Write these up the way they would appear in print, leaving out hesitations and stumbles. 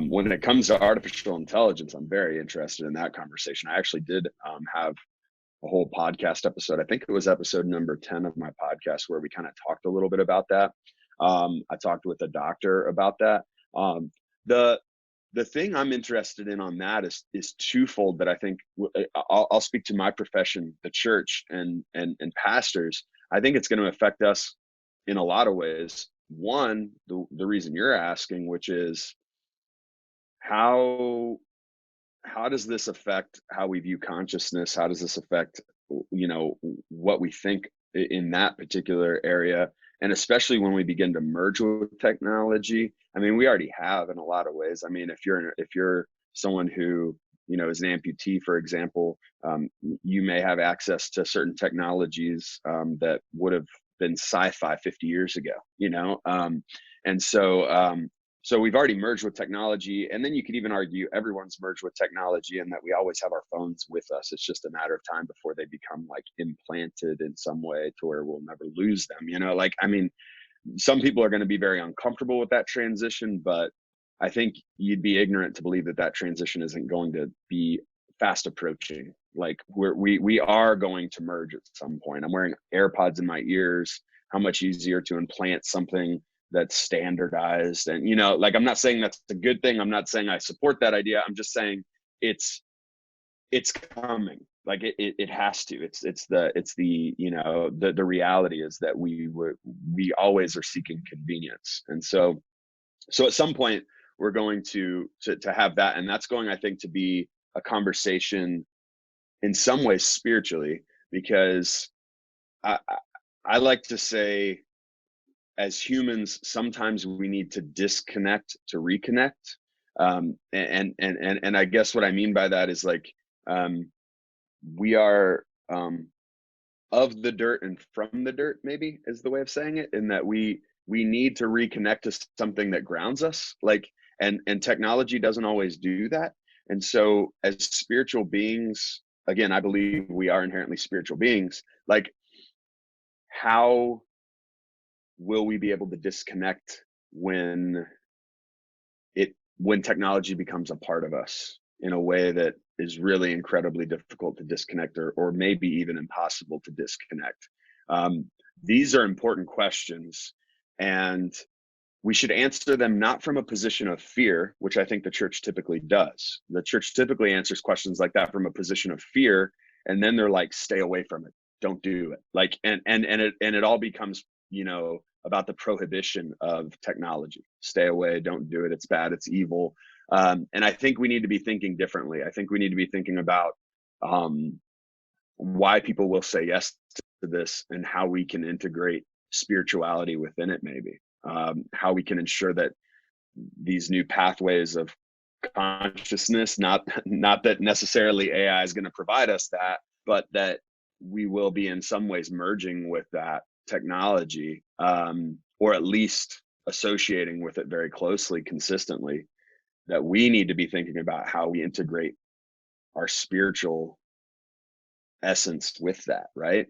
When it comes to artificial intelligence, I'm very interested in that conversation. I actually did have a whole podcast episode. I think it was episode number 10 of my podcast where we kind of talked a little bit about that. I talked with a doctor about that. The the thing I'm interested in on that is twofold. That I think I'll speak to my profession, the church, and pastors. I think it's going to affect us in a lot of ways. One, the reason you're asking, which is how how does this affect how we view consciousness? How does this affect, what we think in that particular area? And especially when we begin to merge with technology. I mean, we already have in a lot of ways. I mean, if you're someone who is an amputee, for example, you may have access to certain technologies that would have been sci-fi 50 years ago. And so we've already merged with technology, and then you could even argue everyone's merged with technology and that we always have our phones with us. It's just a matter of time before they become like implanted in some way to where we'll never lose them. I mean, some people are going to be very uncomfortable with that transition, but I think you'd be ignorant to believe that that transition isn't going to be fast approaching. Like we are going to merge at some point. I'm wearing AirPods in my ears. How much easier to implant something that's standardized. And like, I'm not saying that's a good thing. I'm not saying I support that idea. I'm just saying it's coming. Like it has to. The reality is that we always are seeking convenience. And so at some point we're going to have that, and that's going, I think, to be a conversation in some ways spiritually, because I I like to say, as humans, sometimes we need to disconnect to reconnect. And I guess what I mean by that is like, we are of the dirt and from the dirt, maybe is the way of saying it, in that we need to reconnect to something that grounds us. Like, and technology doesn't always do that. And so as spiritual beings, again, I believe we are inherently spiritual beings. Like, how will we be able to disconnect when technology becomes a part of us in a way that is really incredibly difficult to disconnect, or maybe even impossible to disconnect? These are important questions, and we should answer them not from a position of fear, which I think the church typically does. The church typically answers questions like that from a position of fear, and then they're like, stay away from it, don't do it. Like, and it all becomes, about the prohibition of technology. Stay away, don't do it, it's bad, it's evil. And I think we need to be thinking differently. I think we need to be thinking about why people will say yes to this, and how we can integrate spirituality within it, maybe. How we can ensure that these new pathways of consciousness, not that necessarily AI is going to provide us that, but that we will be in some ways merging with that technology, or at least associating with it very closely, consistently. That we need to be thinking about how we integrate our spiritual essence with that, right?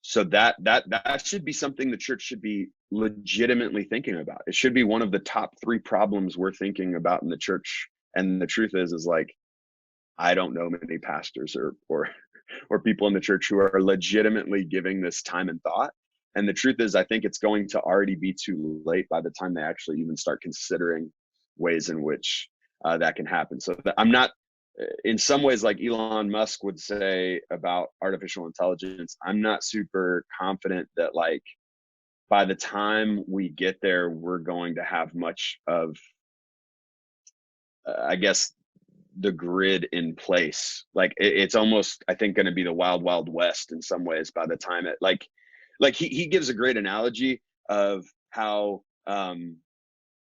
So that should be something the church should be legitimately thinking about. It should be one of the top 3 problems we're thinking about in the church. And the truth is like, I don't know many pastors or people in the church who are legitimately giving this time and thought. And the truth is, I think it's going to already be too late by the time they actually even start considering ways in which that can happen. So I'm not, in some ways, like Elon Musk would say about artificial intelligence, I'm not super confident that, like, by the time we get there, we're going to have much of, I guess, the grid in place. Like, it's almost, I think, going to be the wild, wild west in some ways by the time it, like he gives a great analogy of how,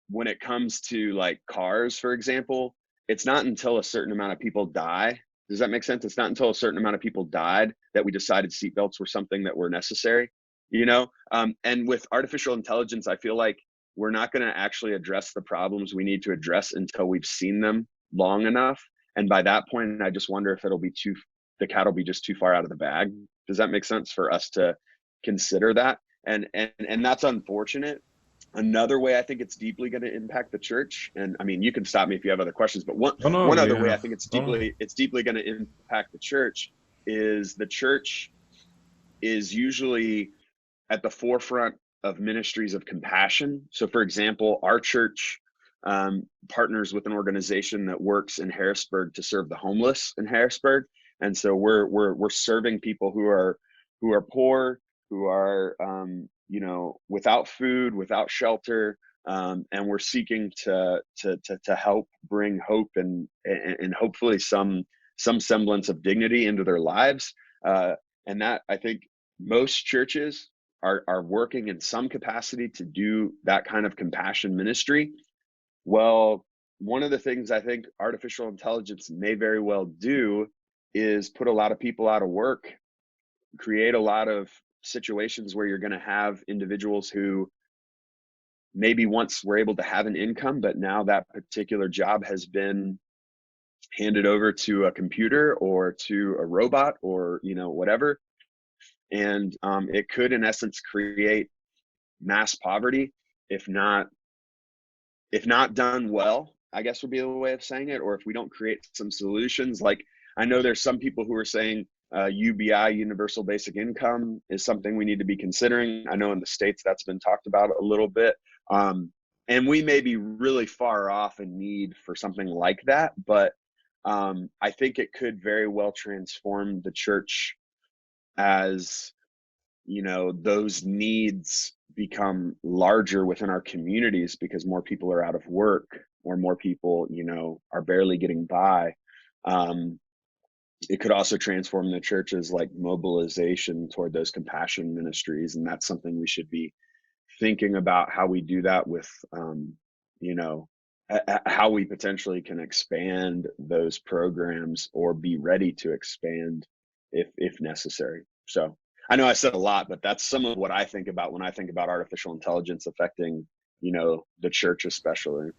when it comes to like cars, for example, it's not until a certain amount of people die. Does that make sense? It's not until a certain amount of people died that we decided seatbelts were something that were necessary, and with artificial intelligence, I feel like we're not going to actually address the problems we need to address until we've seen them long enough. And by that point, I just wonder if the cat will be just too far out of the bag. Does that make sense for us to consider that? And that's unfortunate. Another way I think it's deeply going to impact the church, and I mean, you can stop me if you have other questions, but one No, no, one other way yeah. I think No. it's deeply going to impact the church is usually at the forefront of ministries of compassion. So, for example, our church partners with an organization that works in Harrisburg to serve the homeless in Harrisburg, and so we're serving people who are poor, who are without food, without shelter, and we're seeking to help bring hope and hopefully some semblance of dignity into their lives. And that I think most churches are working in some capacity to do that kind of compassion ministry. Well, one of the things I think artificial intelligence may very well do is put a lot of people out of work, create a lot of situations where you're going to have individuals who maybe once were able to have an income, but now that particular job has been handed over to a computer or to a robot or whatever. And it could in essence create mass poverty if not done well, I guess would be a way of saying it, or if we don't create some solutions. Like, I know there's some people who are saying UBI, universal basic income, is something we need to be considering. I know in the States that's been talked about a little bit, and we may be really far off in need for something like that, but I think it could very well transform the church as those needs become larger within our communities because more people are out of work or more people are barely getting by. It could also transform the church's like mobilization toward those compassion ministries, and that's something we should be thinking about, how we do that with you know how we potentially can expand those programs or be ready to expand if necessary. So I know I said a lot, but that's some of what I think about when I think about artificial intelligence affecting the church especially.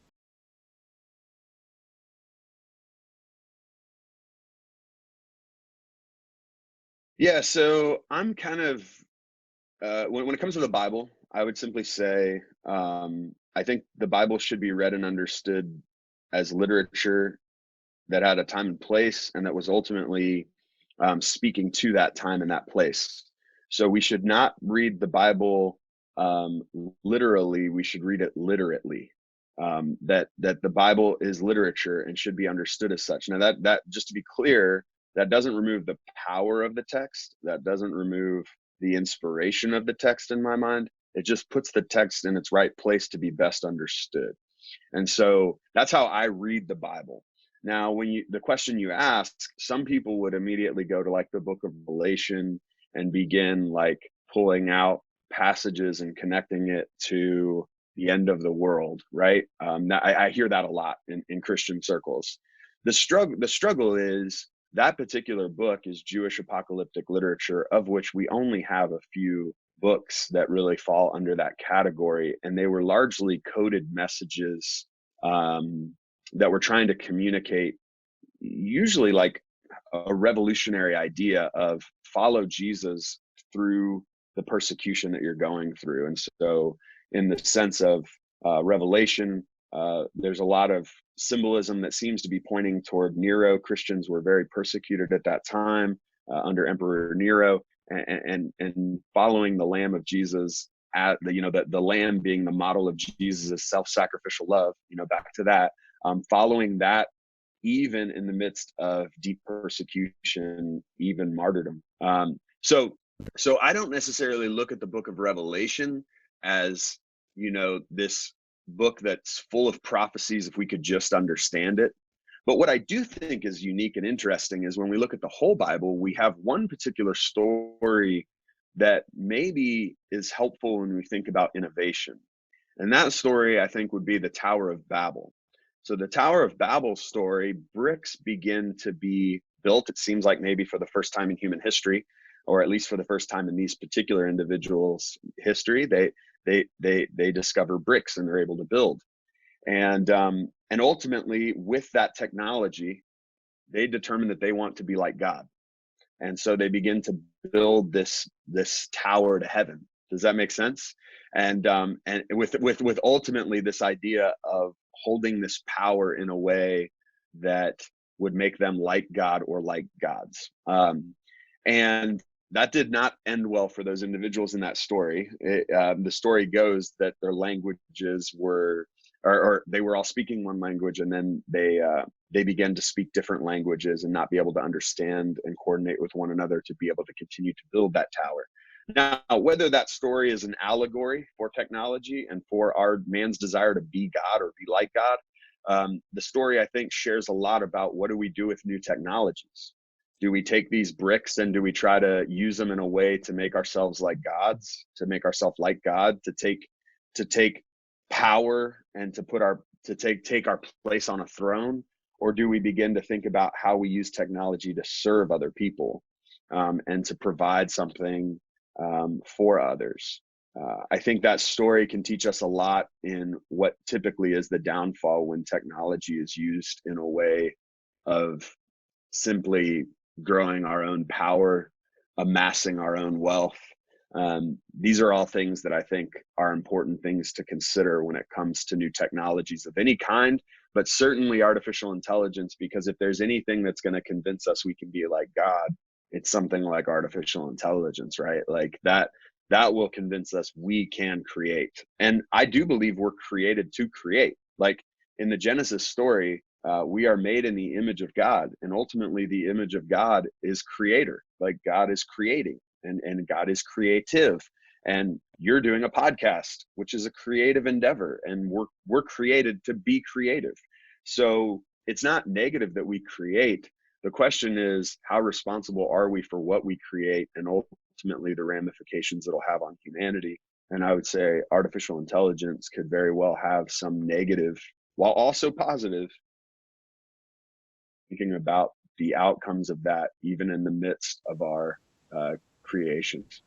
Yeah, so I'm kind of when it comes to the Bible, I would simply say I think the Bible should be read and understood as literature that had a time and place and that was ultimately speaking to that time and that place. So we should not read the Bible um, literally. We should read it literately. That the Bible is literature and should be understood as such. Now that just to be clear, that doesn't remove the power of the text. That doesn't remove the inspiration of the text in my mind. It just puts the text in its right place to be best understood. And so that's how I read the Bible. Now, the question you ask, some people would immediately go to like the book of Revelation and begin like pulling out passages and connecting it to the end of the world, right? I hear that a lot in Christian circles. The struggle is that particular book is Jewish apocalyptic literature, of which we only have a few books that really fall under that category, and they were largely coded messages that were trying to communicate usually like a revolutionary idea of follow Jesus through the persecution that you're going through. And so in the sense of revelation, there's a lot of symbolism that seems to be pointing toward Nero. Christians were very persecuted at that time under Emperor Nero, and following the Lamb of Jesus at the lamb being the model of Jesus' self-sacrificial love, back to that, following that even in the midst of deep persecution, even martyrdom. So I don't necessarily look at the book of Revelation as, this book that's full of prophecies if we could just understand it. But what I do think is unique and interesting is when we look at the whole Bible, we have one particular story that maybe is helpful when we think about innovation. And that story, I think, would be the Tower of Babel. So the Tower of Babel story, bricks begin to be built, it seems like maybe for the first time in human history, or at least for the first time in these particular individuals' history. They discover bricks and they're able to build. And ultimately, with that technology, they determine that they want to be like God. And so they begin to build this tower to heaven. Does that make sense? And with ultimately this idea of holding this power in a way that would make them like God or like gods. And that did not end well for those individuals in that story. The story goes that their languages were, or they were all speaking one language, and then they began to speak different languages and not be able to understand and coordinate with one another to be able to continue to build that tower. Now, whether that story is an allegory for technology and for our man's desire to be God or be like God, the story, I think, shares a lot about what do we do with new technologies. Do we take these bricks and do we try to use them in a way to make ourselves like gods, to make ourselves like God, to take power and take our place on a throne? Or do we begin to think about how we use technology to serve other people, and to provide something for others? I think that story can teach us a lot in what typically is the downfall when technology is used in a way of simply growing our own power, amassing our own wealth. These are all things that I think are important things to consider when it comes to new technologies of any kind, but certainly artificial intelligence, because if there's anything that's going to convince us we can be like God, it's something like artificial intelligence, right? Like that will convince us we can create. And I do believe we're created to create. Like in the Genesis story, we are made in the image of God, and ultimately the image of God is creator. Like God is creating, and God is creative. And you're doing a podcast, which is a creative endeavor, and we're created to be creative. So it's not negative that we create. The question is, how responsible are we for what we create, and ultimately the ramifications it'll have on humanity? And I would say artificial intelligence could very well have some negative, while also positive, thinking about the outcomes of that, even in the midst of our creations.